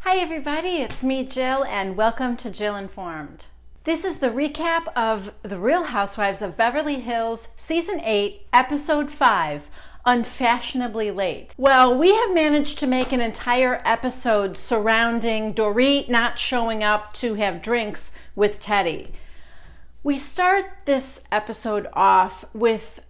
Hi everybody, it's me Jill and welcome to Jill Informed. This is the recap of The Real Housewives of Beverly Hills Season 8, Episode 5, Unfashionably Late. Well, we have managed to make an entire episode surrounding Dorit not showing up to have drinks with Teddy. We start this episode off with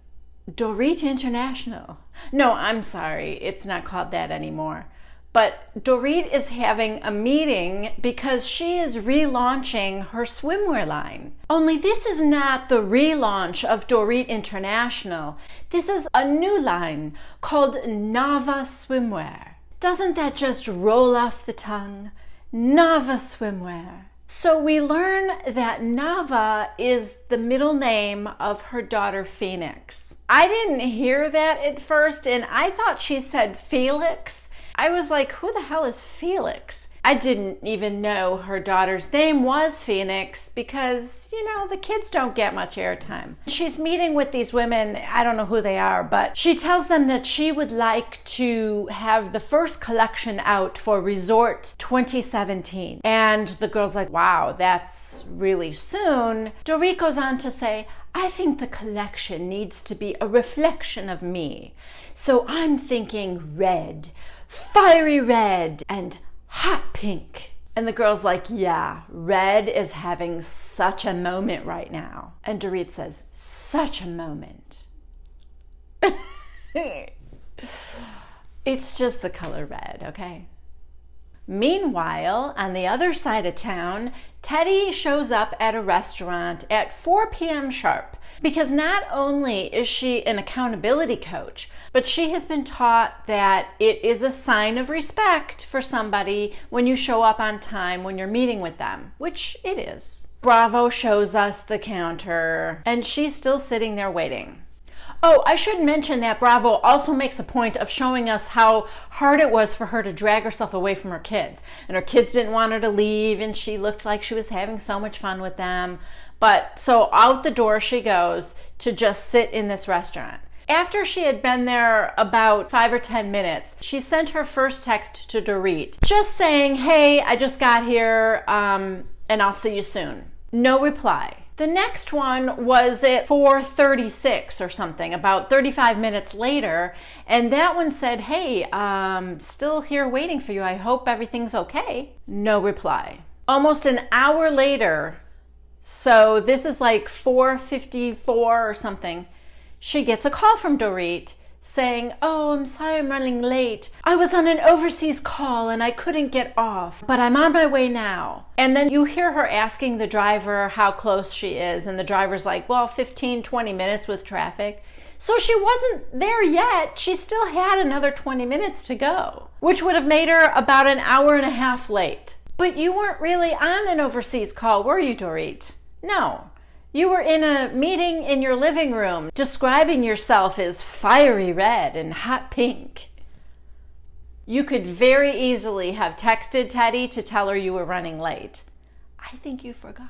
Dorit International. No, I'm sorry, it's not called that anymore. But Dorit is having a meeting because she is relaunching her swimwear line. Only this is not the relaunch of Dorit International. This is a new line called Nava Swimwear. Doesn't that just roll off the tongue? Nava Swimwear. So we learn that Nava is the middle name of her daughter Phoenix. I didn't hear that at first and I thought she said Felix. I was like, who the hell is Felix? I didn't even know her daughter's name was Phoenix because, the kids don't get much airtime. She's meeting with these women, I don't know who they are, but she tells them that she would like to have the first collection out for Resort 2017. And the girl's like, wow, that's really soon. Dorit goes on to say, I think the collection needs to be a reflection of me. So I'm thinking red. Fiery red and hot pink. And the girl's like, yeah, red is having such a moment right now. And Dorit says, such a moment. It's just the color red, okay? Meanwhile, on the other side of town, Teddy shows up at a restaurant at 4 p.m. sharp because not only is she an accountability coach, but she has been taught that it is a sign of respect for somebody when you show up on time when you're meeting with them, which it is. Bravo shows us the counter, and she's still sitting there waiting. Oh, I should mention that Bravo also makes a point of showing us how hard it was for her to drag herself away from her kids. And her kids didn't want her to leave, and she looked like she was having so much fun with them. But so out the door she goes to just sit in this restaurant. After she had been there about 5 or 10 minutes, she sent her first text to Dorit, just saying, hey, I just got here, and I'll see you soon. No reply. The next one was at 4:36 or something, about 35 minutes later, and that one said, hey, still here waiting for you. I hope everything's okay. No reply. Almost an hour later, so this is like 4:54 or something, she gets a call from Dorit saying, oh, I'm sorry I'm running late. I was on an overseas call and I couldn't get off, but I'm on my way now. And then you hear her asking the driver how close she is, and the driver's like, well, 15, 20 minutes with traffic. So she wasn't there yet. She still had another 20 minutes to go, which would have made her about an hour and a half late. But you weren't really on an overseas call, were you, Dorit? No. You were in a meeting in your living room, describing yourself as fiery red and hot pink. You could very easily have texted Teddy to tell her you were running late. I think you forgot.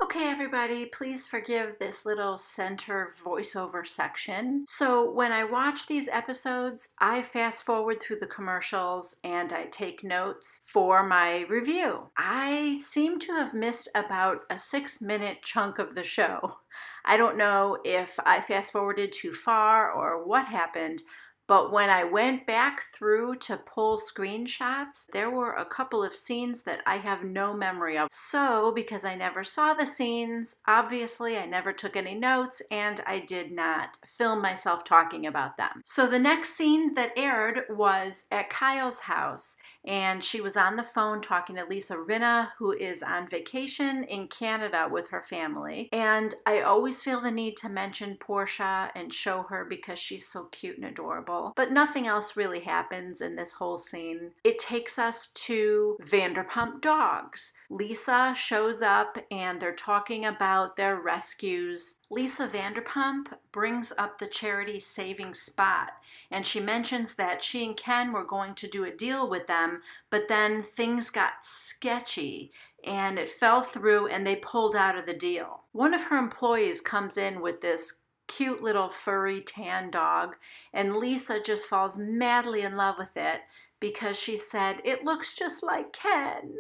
Okay, everybody, please forgive this little center voiceover section. So when I watch these episodes, I fast forward through the commercials and I take notes for my review. I seem to have missed about a 6-minute chunk of the show. I don't know if I fast forwarded too far or what happened, but when I went back through to pull screenshots, there were a couple of scenes that I have no memory of. So, because I never saw the scenes, obviously I never took any notes and I did not film myself talking about them. So the next scene that aired was at Kyle's house, and she was on the phone talking to Lisa Rinna, who is on vacation in Canada with her family. And I always feel the need to mention Portia and show her because she's so cute and adorable. But nothing else really happens in this whole scene. It takes us to Vanderpump Dogs. Lisa shows up and they're talking about their rescues. Lisa Vanderpump brings up the charity Saving Spot, and she mentions that she and Ken were going to do a deal with them, but then things got sketchy and it fell through and they pulled out of the deal. One of her employees comes in with this cute little furry tan dog, and Lisa just falls madly in love with it because she said, "It looks just like Ken."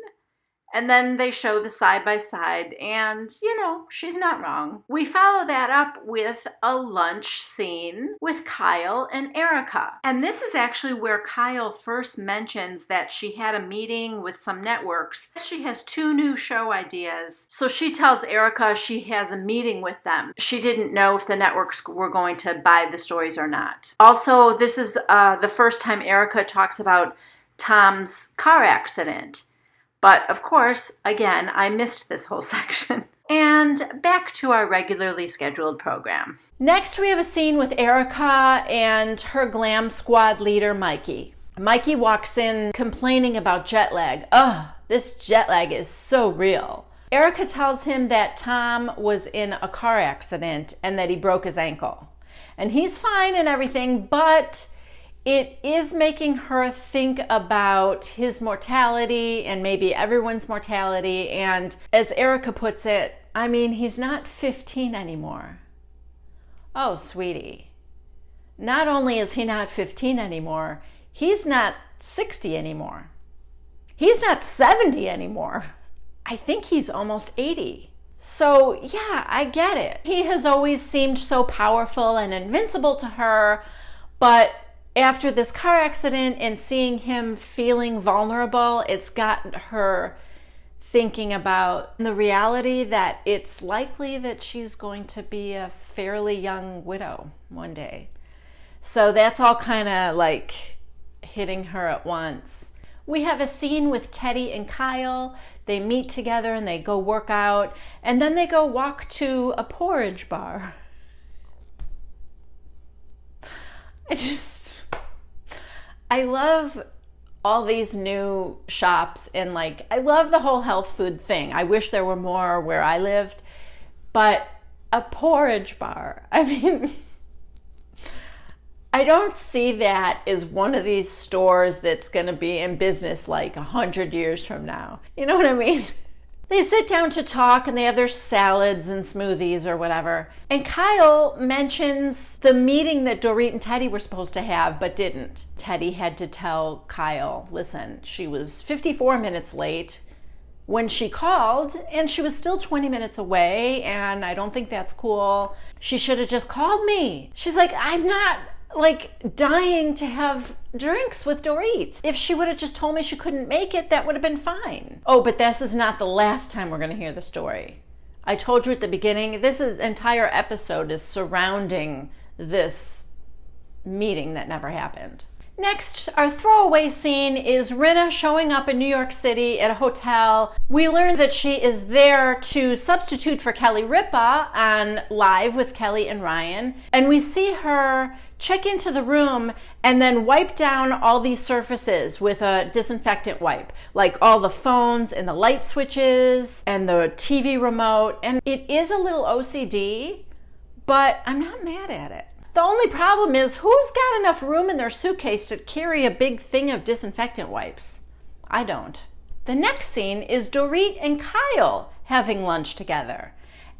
And then they show the side-by-side, and, she's not wrong. We follow that up with a lunch scene with Kyle and Erica. And this is actually where Kyle first mentions that she had a meeting with some networks. She has 2 new show ideas. So she tells Erica she has a meeting with them. She didn't know if the networks were going to buy the stories or not. Also, this is the first time Erica talks about Tom's car accident. But of course, again, I missed this whole section. And back to our regularly scheduled program. Next, we have a scene with Erica and her glam squad leader, Mikey. Mikey walks in complaining about jet lag. Ugh, this jet lag is so real. Erica tells him that Tom was in a car accident and that he broke his ankle. And he's fine and everything, but it is making her think about his mortality and maybe everyone's mortality. And as Erica puts it, I mean, he's not 15 anymore. Oh, sweetie. Not only is he not 15 anymore, he's not 60 anymore. He's not 70 anymore. I think he's almost 80. So yeah, I get it. He has always seemed so powerful and invincible to her, but after this car accident and seeing him feeling vulnerable, it's gotten her thinking about the reality that it's likely that she's going to be a fairly young widow one day. So that's all kind of like hitting her at once. We have a scene with Teddy and Kyle. They meet together and they go work out, and then they go walk to a porridge bar. I love all these new shops, and I love the whole health food thing. I wish there were more where I lived, but a porridge bar, I mean, I don't see that as one of these stores that's going to be in business 100 years from now. You know what I mean? They sit down to talk and they have their salads and smoothies or whatever. And Kyle mentions the meeting that Dorit and Teddy were supposed to have but didn't. Teddy had to tell Kyle, listen, she was 54 minutes late when she called and she was still 20 minutes away, and I don't think that's cool. She should have just called me. She's like, I'm not dying to have drinks with Dorit. If she would have just told me she couldn't make it, that would have been fine. Oh, but this is not the last time we're going to hear the story. I told you at the beginning, this entire episode is surrounding this meeting that never happened. Next, our throwaway scene is Rinna showing up in New York City at a hotel. We learn that she is there to substitute for Kelly Ripa on Live with Kelly and Ryan. And we see her check into the room and then wipe down all these surfaces with a disinfectant wipe, like all the phones and the light switches and the TV remote. And it is a little OCD, but I'm not mad at it. The only problem is, who's got enough room in their suitcase to carry a big thing of disinfectant wipes? I don't. The next scene is Dorit and Kyle having lunch together.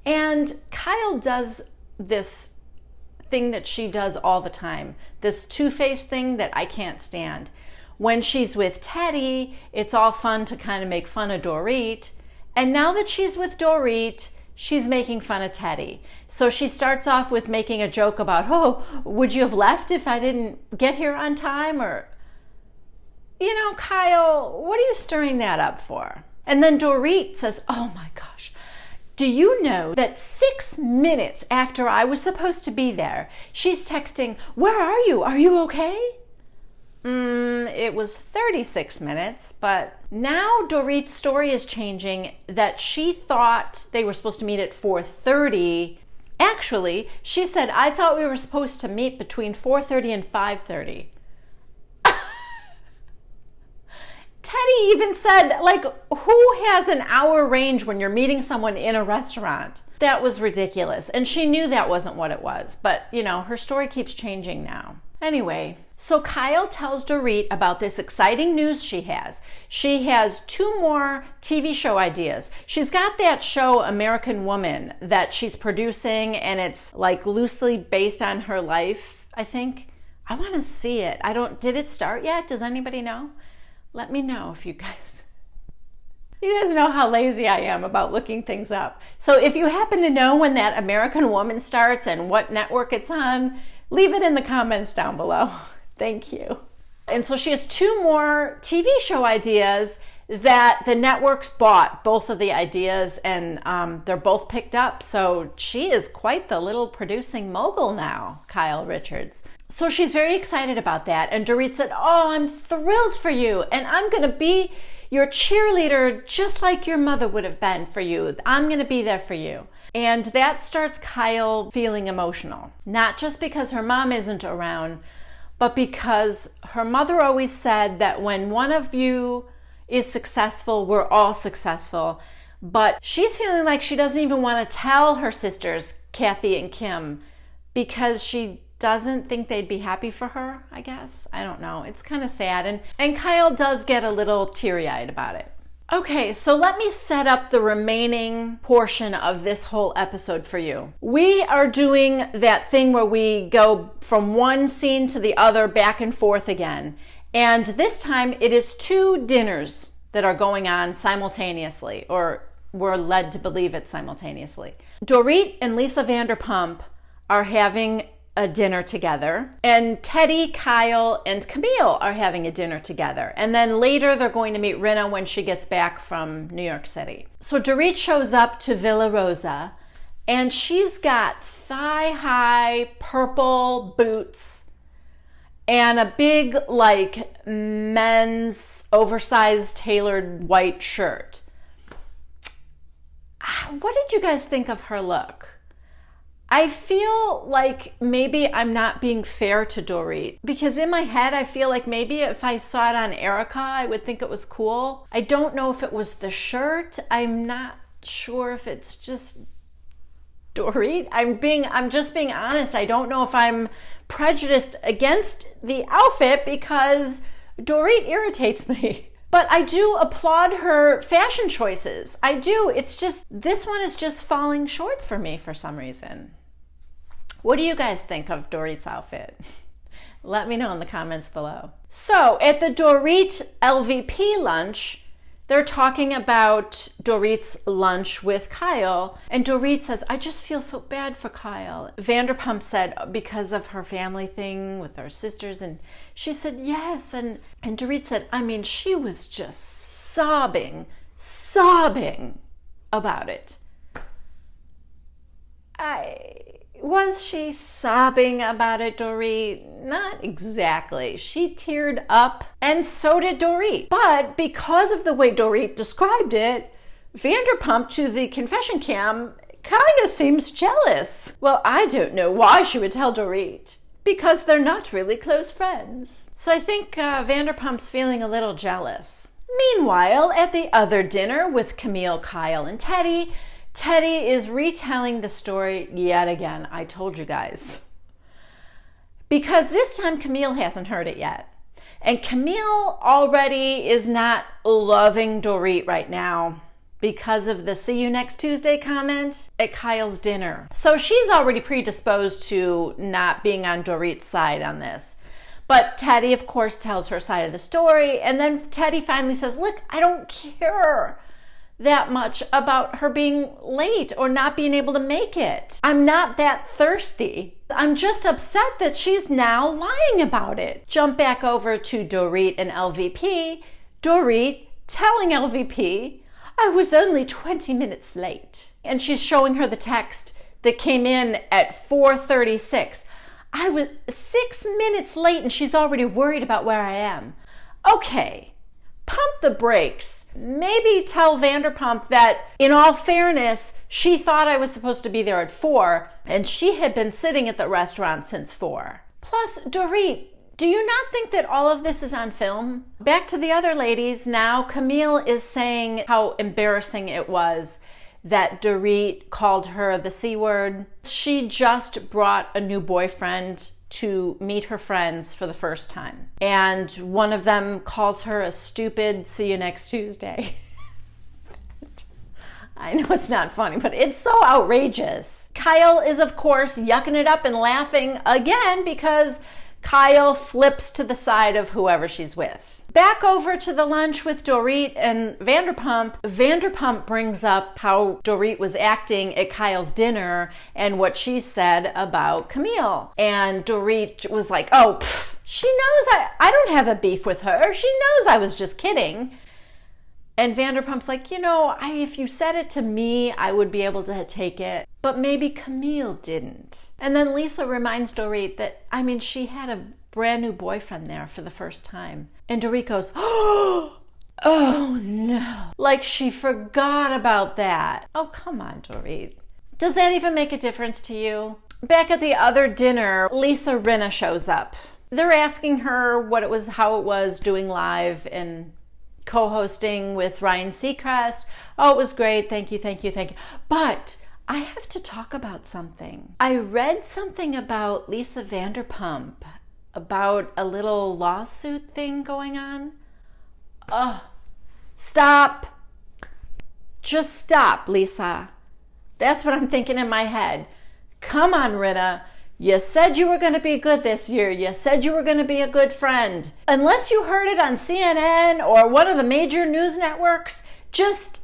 And Kyle does this thing that she does all the time, this two-faced thing that I can't stand. When she's with Teddy, it's all fun to kind of make fun of Dorit. And now that she's with Dorit, she's making fun of Teddy. So she starts off with making a joke about, oh, would you have left if I didn't get here on time? Or, Kyle, what are you stirring that up for? And then Dorit says, oh my gosh, do you know that 6 minutes after I was supposed to be there, she's texting, where are you? Are you okay? It was 36 minutes, but now Dorit's story is changing that she thought they were supposed to meet at 4:30. Actually, she said, I thought we were supposed to meet between 4:30 and 5:30. Teddy even said, who has an hour range when you're meeting someone in a restaurant? That was ridiculous. And she knew that wasn't what it was. But, her story keeps changing now. Anyway, so Kyle tells Dorit about this exciting news she has. She has 2 more TV show ideas. She's got that show American Woman that she's producing, and it's loosely based on her life, I think. I want to see it. Did it start yet? Does anybody know? Let me know if you guys know how lazy I am about looking things up. So if you happen to know when that American Woman starts and what network it's on, leave it in the comments down below. Thank you. And so she has 2 more TV show ideas that the networks bought, both of the ideas, and they're both picked up. So she is quite the little producing mogul now, Kyle Richards. So she's very excited about that. And Dorit said, oh, I'm thrilled for you. And I'm going to be your cheerleader just like your mother would have been for you. I'm going to be there for you. And that starts Kyle feeling emotional. Not just because her mom isn't around, but because her mother always said that when one of you is successful, we're all successful. But she's feeling like she doesn't even want to tell her sisters, Kathy and Kim, because she doesn't think they'd be happy for her, I guess. I don't know. It's kind of sad. And Kyle does get a little teary-eyed about it. Okay, so let me set up the remaining portion of this whole episode for you. We are doing that thing where we go from one scene to the other, back and forth again. And this time it is 2 dinners that are going on simultaneously, or we're led to believe it simultaneously. Dorit and Lisa Vanderpump are having a dinner together, and Teddy, Kyle, and Camille are having a dinner together. And then later they're going to meet Rinna when she gets back from New York City. So Dorit shows up to Villa Rosa, and she's got thigh-high purple boots and a big, like, men's oversized tailored white shirt. What did you guys think of her look? I feel like maybe I'm not being fair to Dorit, because in my head I feel like maybe if I saw it on Erica I would think it was cool. I don't know if it was the shirt. I'm not sure if it's just Dorit. I'm just being honest. I don't know if I'm prejudiced against the outfit because Dorit irritates me. But I do applaud her fashion choices. I do. It's just, this one is just falling short for me for some reason. What do you guys think of Dorit's outfit? Let me know in the comments below. So at the Dorit LVP lunch, they're talking about Dorit's lunch with Kyle, and Dorit says, I just feel so bad for Kyle. Vanderpump said, because of her family thing with her sisters, and she said, yes, and Dorit said, I mean, she was just sobbing about it. Was she sobbing about it, Dorit? Not exactly. She teared up, and so did Dorit. But because of the way Dorit described it, Vanderpump to the confession cam kind of seems jealous. Well, I don't know why she would tell Dorit. Because they're not really close friends. So I think Vanderpump's feeling a little jealous. Meanwhile, at the other dinner with Camille, Kyle, and Teddy is retelling the story yet again. I told you guys. Because this time Camille hasn't heard it yet. And Camille already is not loving Dorit right now because of the see you next Tuesday comment at Kyle's dinner. So she's already predisposed to not being on Dorit's side on this. But Teddy, of course, tells her side of the story. And then Teddy finally says, look, I don't care that much about her being late or not being able to make it. I'm not that thirsty. I'm just upset that she's now lying about it. Jump back over to Dorit and LVP. Dorit telling LVP, I was only 20 minutes late. And she's showing her the text that came in at 4:36. I was 6 minutes late and she's already worried about where I am. Okay, pump the brakes. Maybe tell Vanderpump that, in all fairness, she thought I was supposed to be there at 4, and she had been sitting at the restaurant since 4. Plus, Dorit, do you not think that all of this is on film? Back to the other ladies now. Camille is saying how embarrassing it was that Dorit called her the C word. She just brought a new boyfriend to meet her friends for the first time. And one of them calls her a stupid see you next Tuesday. I know it's not funny, but it's so outrageous. Kyle is, of course, yucking it up and laughing again because Kyle flips to the side of whoever she's with. Back over to the lunch with Dorit and Vanderpump. Vanderpump brings up how Dorit was acting at Kyle's dinner and what she said about Camille. And Dorit was like, oh, she knows I don't have a beef with her. She knows I was just kidding. And Vanderpump's like, if you said it to me, I would be able to take it. But maybe Camille didn't. And then Lisa reminds Dorit that, she had a brand new boyfriend there for the first time. And Dorit goes, oh no. Like she forgot about that. Oh, come on, Dorit. Does that even make a difference to you? Back at the other dinner, Lisa Rinna shows up. They're asking her how it was doing live and co-hosting with Ryan Seacrest. Oh, it was great. Thank you. But I have to talk about something. I read something about Lisa Vanderpump, about a little lawsuit thing going on. Stop. Just stop, Lisa. That's what I'm thinking in my head. Come on, Rita. You said you were going to be good this year. You said you were going to be a good friend. Unless you heard it on CNN or one of the major news networks, just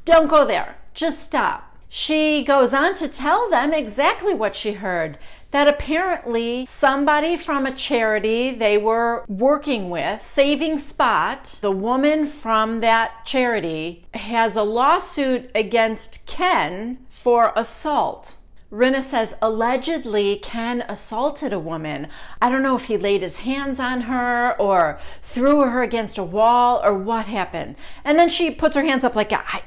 don't go there. Just stop. She goes on to tell them exactly what she heard, that apparently somebody from a charity they were working with, Saving Spot, the woman from that charity, has a lawsuit against Ken for assault. Rinna says allegedly Ken assaulted a woman. I don't know if he laid his hands on her or threw her against a wall or what happened. And then she puts her hands up like, I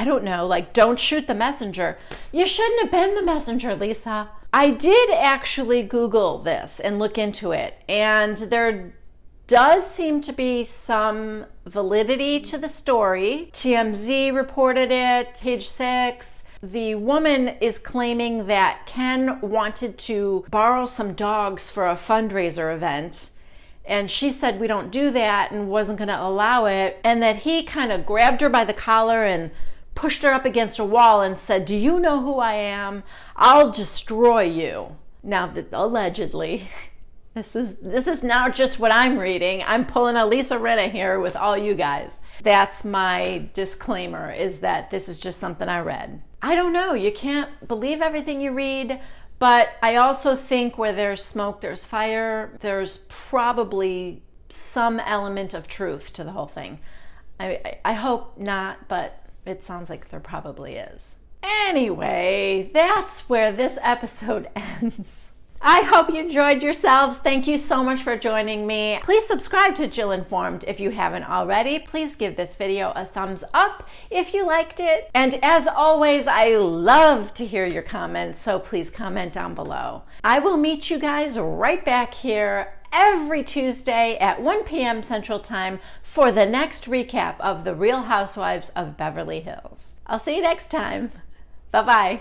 don't know, like, don't shoot the messenger. You shouldn't have been the messenger, Lisa. I did actually Google this and look into it, and there does seem to be some validity to the story. TMZ reported it, page 6. The woman is claiming that Ken wanted to borrow some dogs for a fundraiser event, and she said we don't do that and wasn't going to allow it, and that he kind of grabbed her by the collar and pushed her up against a wall and said, do you know who I am? I'll destroy you. Now, allegedly, this is now just what I'm reading. I'm pulling a Lisa Rinna here with all you guys. That's my disclaimer, is that this is just something I read. I don't know. You can't believe everything you read, but I also think where there's smoke, there's fire. There's probably some element of truth to the whole thing. I hope not, but it sounds like there probably is. Anyway, that's where this episode ends. I hope you enjoyed yourselves. Thank you so much for joining me. Please subscribe to Jill Informed if you haven't already. Please give this video a thumbs up if you liked it. And as always, I love to hear your comments, so please comment down below. I will meet you guys right back here every Tuesday at 1 p.m. Central Time for the next recap of The Real Housewives of Beverly Hills. I'll see you next time. Bye-bye.